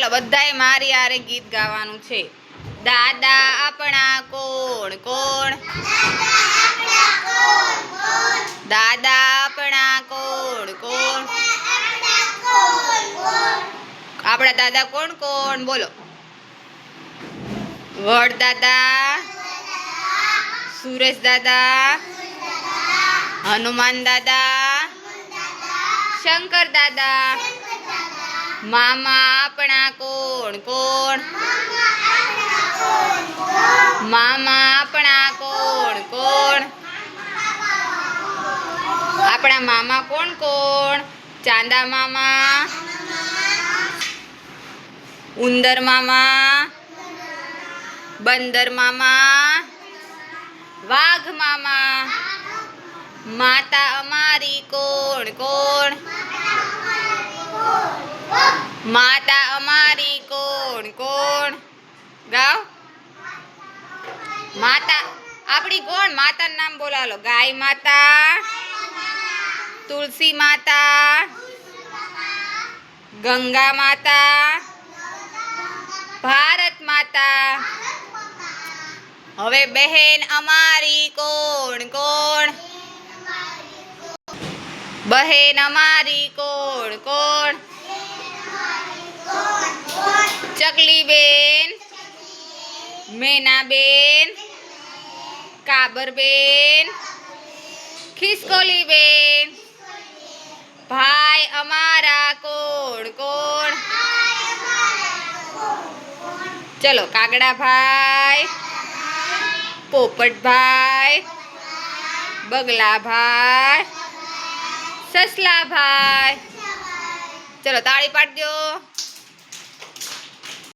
ચાલો બધાએ મારી આરે ગીત ગાવાનું છે। દાદા આપણા કોણ કોણ, દાદા આપણા કોણ કોણ, આપણા દાદા કોણ કોણ બોલો। વડ દાદા, સુરેશ દાદા, હનુમાન દાદા, શંકર દાદા। મામા આપણા કોણ કોણ, મામા આપણા કોણ કોણ, આપણા મામા કોણ કોણ, ચાંદા મામા, ઉંદર મામા, બંદર મામા, વાઘ મામા। માતા અમારી કોણ કોણ, માતા અમારી કોણ કોણ, ગાઓ। માતા આપણી કોણ, માતાનું નામ બોલાલો। ગાય માતા, તુલસી માતા, ગંગા માતા, ભારત માતા। હવે બહેન અમારી કોણ કોણ, બહેન અમારી કોણ કોણ, ચકલી બેન, મેના બેન, કાબર બેન, ખિસકોલી બેન। ભાઈ અમારા કોણ કોણ, ચલો કાગડા ભાઈ, પોપટ ભાઈ, બગલા ભાઈ, સસલા ભાઈ। ચલો તાળી પાડ દો।